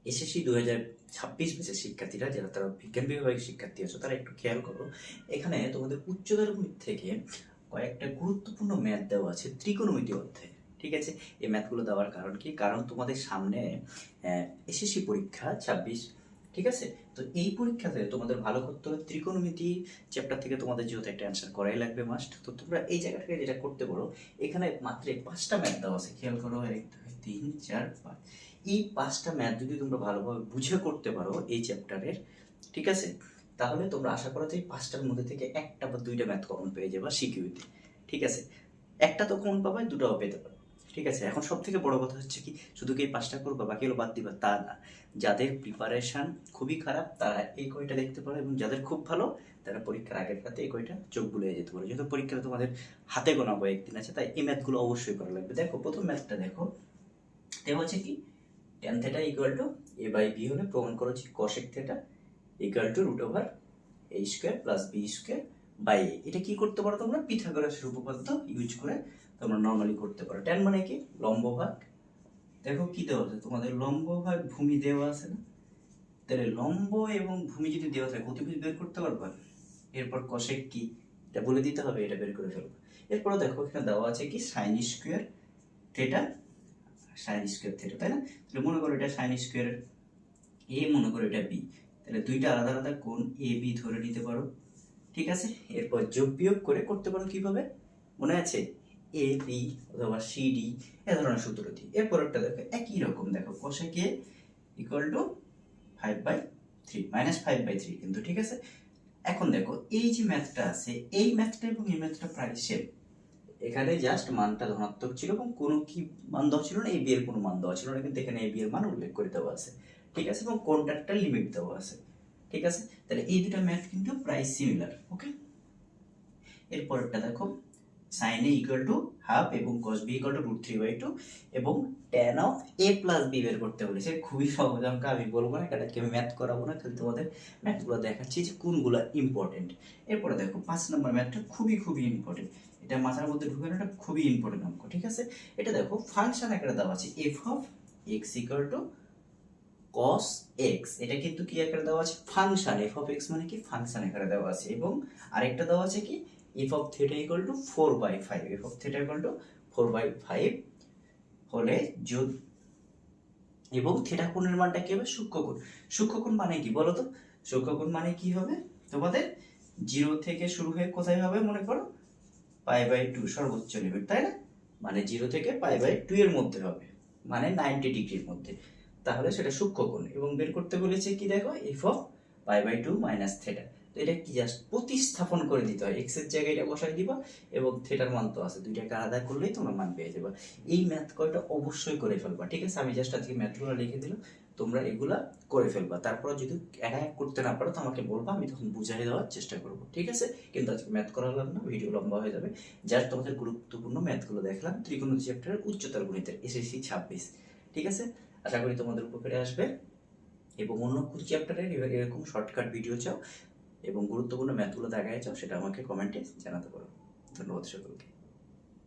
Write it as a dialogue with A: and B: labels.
A: SSC 2026 ব্যাচের শিক্ষার্থীরা যারা তারা বিজ্ঞান বিভাগের শিক্ষার্থী আছো তারা একটু খেয়াল করো। এখানে তোমাদের উচ্চতর গণিত থেকে কয়েকটা গুরুত্বপূর্ণ ম্যাথ দেওয়া আছে ত্রিকোণমিতি অধ্যায়ে। ঠিক আছে, এই ম্যাথগুলো দেওয়ার কারণ কি? কারণ তোমাদের সামনে এসএসসি পরীক্ষা 26, ঠিক আছে? তো এই পরীক্ষাতে তোমাদের ভালো করতে হবে ত্রিকোণমিতি চ্যাপ্টার থেকে, তোমাদের যেহেতু একটা অ্যান্সার করাই লাগবে মাস্ট। তো তোমরা এই জায়গা থেকে যেটা করতে পারো, এখানে মাত্র 5টা ম্যাথ দেওয়া আছে, খেয়াল করো 1 2 3 4 5। এই 5টা ম্যাথ যদি তোমরা ভালোভাবে বুঝে করতে পারো এই চ্যাপ্টারের, ঠিক আছে, তাহলে তোমরা আশা করো যে এই 5টার মধ্যে থেকে একটা বা দুইটা ম্যাথ কমন পেয়ে যাবে সিকিউরিটি। ঠিক আছে, একটা তো কমন পাবে, দুটাও পেতে পারো। ঠিক আছে, এখন সব থেকে বড় কথা হচ্ছে কি, শুধু কি এই 5টা করবা বাকিগুলো বাদ দিবা তা না। যাদের প্রিপারেশন খুবই খারাপ তারা এই কয়টা দেখতে পারো, এবং যাদের খুব ভালো তারা পরীক্ষার আগের রাতে এই কয়টা চোখ বুলিয়ে যেতে পারো। যেহেতু পরীক্ষাটা তোমাদের হাতে গোনা কয়েকদিন আছে, তাই এই ম্যাথগুলো অবশ্যই করা লাগবে। দেখো প্রথম ম্যাথটা দেখো, দেওয়া হচ্ছে কি tan theta equal to a by b হলে প্রমাণ করেছি cosec theta equal to root over a square plus b square by a। এটা কি করতে পারো তোমরা? পিথাগোরাসের উপপাদ্য ইউজ করে তোমরা নর্মালি করতে পারো। tan মানে কি? লম্ব ভাগ। দেখো কি দেওয়া আছে তোমাদের, লম্ব ভাগ ভূমি দেওয়া আছে না? তাহলে লম্ব এবং ভূমি যদি দেওয়া থাকে অতিভুজ বের করতে পারবা। এরপর cosec কি এটা বলে দিতে হবে, এটা বের করে ফেলবো। এরপর দেখো এখানে দেওয়া আছে কি sin square theta, sine square theta, তাই না? তাহলে মনে করো এটা সাইন স্কোয়ার এ, মনে করো এটা বি, তাহলে দুইটা আলাদা আলাদা কোণ এ বি ধরে নিতে পারো। ঠিক আছে, এরপর যোগ বিয়োগ করে করতে পারো কিভাবে, মনে আছে? এ বি অথবা সি ডি, এ ধরনের সূত্র দিয়ে। এরপরটা দেখো একই রকম, দেখো cosec a ইকুয়াল টু 5/3 -5/3 কিন্তু, ঠিক আছে? এখন দেখো এই যে ম্যাথটা আছে, এই ম্যাথটা এবং এই ম্যাথটা প্রায় সেম। এখানে জাস্ট মানটা ধনাত্মক ছিল এবং কোনো কি মান দেওয়া ছিল না, এ বি এর কোনো মান দেওয়া ছিল না, কিন্তু এখানে এ বি এর মান উল্লেখ করে দেওয়া আছে। ঠিক আছে, এবং কোনটার একটা লিমিট দেওয়া আছে। ঠিক আছে, তাহলে এই দুটো ম্যাথ কিন্তু প্রায় সিমিলার। ওকে, এরপরটা দেখো sin a equal to half এবং cos b ইকুয়াল টু √3/2 এবং tan of a plus b বের করতে বলেছে। খুবই সহজ অঙ্ক, আমি বলবো না এটাকে আমি ম্যাথ করাবো না, খালি তোমাদের ম্যাথগুলো দেখাচ্ছি যে কোনগুলো ইম্পর্টেন্ট। এরপরে দেখো 5 নম্বর ম্যাথটা খুবই খুবই ইম্পর্টেন্ট, এটা মাথার মধ্যে ঢুকে না, এটা খুবই ইম্পর্টেন্ট অঙ্ক। ঠিক আছে, এটা দেখো ফাংশন আকারে দেওয়া আছে f of x equal to cos x, এটা কিন্তু কি আকারে দেওয়া আছে? ফাংশন। f অফ x মানে কি? ফাংশন আকারে দেওয়া আছে। এবং আরেকটা দেওয়া আছে কি f of theta equal to 4/5, f of theta equal to 4/5 হলে যদি, এবং থিটা কোণের মানটা কি হবে? সূক্ষ্মকোণ। সূক্ষ্মকোণ মানে কি বলো তো? সূক্ষ্মকোণ মানে কি হবে তোমাদের? 0 থেকে শুরু হয়ে কোথায় হবে মনে করো? π/2 সর্বোচ্চ লিমিট, তাই না? মানে 0 থেকে π/2 এর মধ্যে হবে, মানে 90 ডিগ্রির মধ্যে। তাহলে সেটা সূক্ষ্মকোণ। এবং বের করতে বলেছে কি দেখো, f অফ π/2 মাইনাস থিটা। তো এটা কি জাস্ট প্রতিস্থাপন করে দিতে হয়, x এর জায়গায় এটা বসাই দিবা এবং থিটার মান তো আছে, দুইটাকে আলাদা করলেই তোমরা মান পেয়ে যাবে। এই ম্যাথ কয়টা অবশ্যই করে ফেলবা। ঠিক আছে, আমি জাস্ট আজকে ম্যাথগুলো লিখে দিলাম, তোমরা এগুলা করে ফেলবা। তারপর যদি একা এক করতে না পারো তো আমাকে বলবা, আমি তখন বুঝাই দেওয়ার চেষ্টা করবো। ঠিক আছে, কিন্তু আজকে ম্যাথ করালাম না, ভিডিও লম্বা হয়ে যাবে। জাস্ট তোমাদের গুরুত্বপূর্ণ ম্যাথগুলো দেখলাম ত্রিকোণমিতি চ্যাপ্টারের উচ্চতর গণিতের এসএসসি 26। ঠিক আছে, আশা করি তোমাদের উপকারে আসবে। এবং অন্য কোনো চ্যাপ্টারের এরকম শর্টকাট ভিডিও চাও এবং গুরুত্বপূর্ণ ম্যাথগুলো দেখায় চাও, সেটা আমাকে কমেন্টে জানাতে পারো। ধন্যবাদ সকলকে।